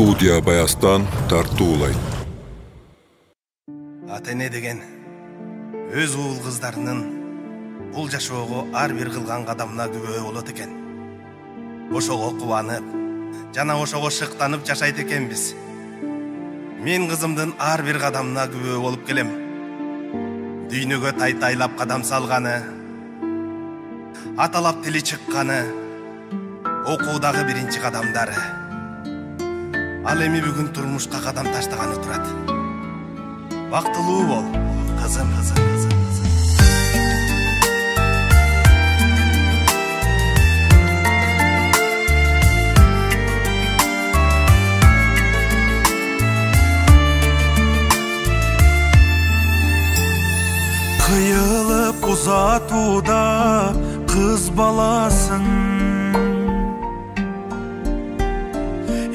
Студия Баястан тартуулайт. Ата-эне деген өз уул кыздарынын бул жашоого ар бир кылган кадамына күбө болот экен. Ошого кубанып, жана ошого шыктанып жашайт экенбиз. Мен кызымдын ар бир кадамына күбө болуп келем. Дүйнөгө тайтайлап кадам салганы, аталап тили чыкканы, окуудагы биринчи кадамдары. Ал эми бүгүн турмушка кадам таштаганы турат. Бактылуу бол, кызым. Кыйылып узатууда кыз баласын,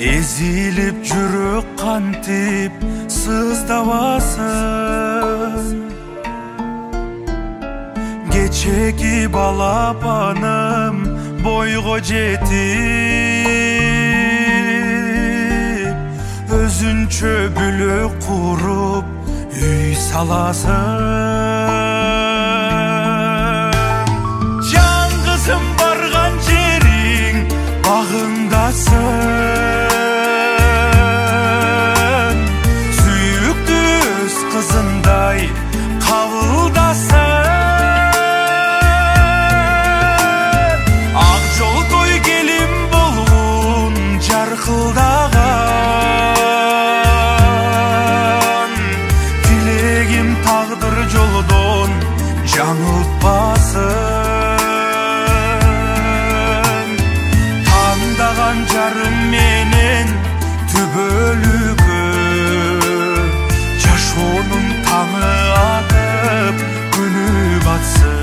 эзилип жүрөк кантип сыздабасын. Кечеки балапаным бойго жетип, өзүнчө бүлөк куруп үй саласын. Жан кызым барган жериң багыңдасың, сүйүктүү өз кызындай кабылдасың. Ак жол той келин болгун жаркылдаган, тилегим тагдыр жолдон жаңылтпасын. Тандаган жарым менен түбөлүккө жашоонун таңы атып күнү батсын.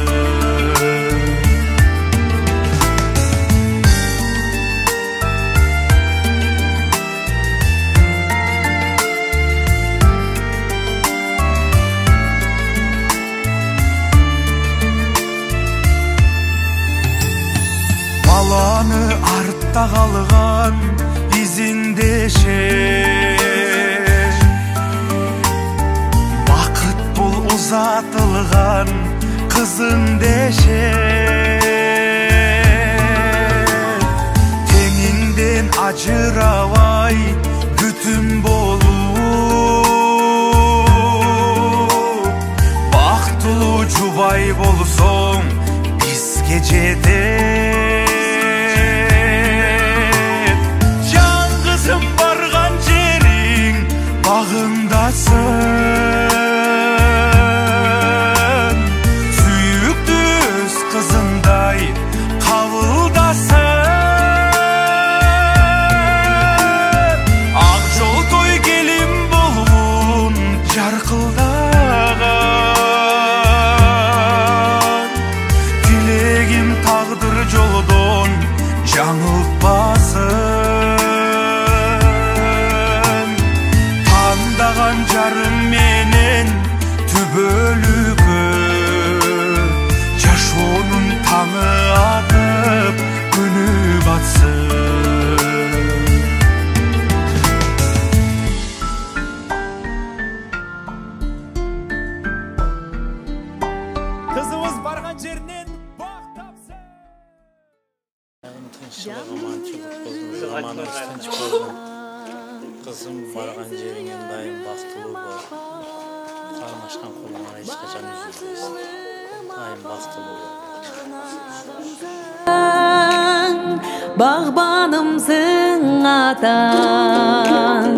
Баланы артта калган изиндеше, бакыт бул узатылган кызын деше. Теңиңден ажырабай бүтүн болуп, бактылуу жубай болсоң бизге жетет. Барган жериң багыңдасың, сүйүктүү өз кызындай кабылдасың. Ак жол той келин болгун жаркылдаган, тилегим тагдыр жолдон жаңылтпасын. Жарым менен түбөлүккө жашоонун таңы атып күнү батсын. Кызыбыз барган жеринен бак тапсын. Kızım bargan jeriңен дайым бактылуу бол. Кармашкан колуңан эч качан үзүлбөйсүн. Дайым бактылуу бол. Багбанымсың атаң.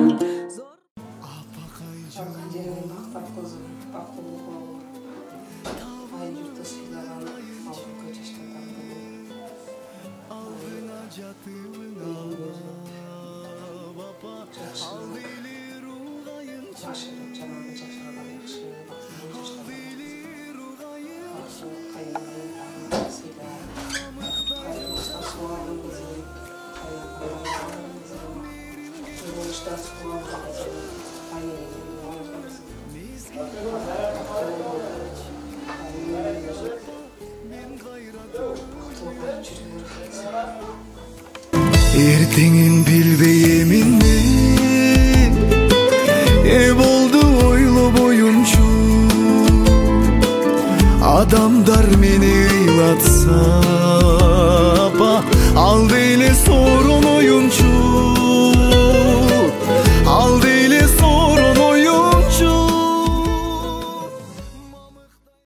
Эртеңин билбей эмине Адамдар мени ыйлатса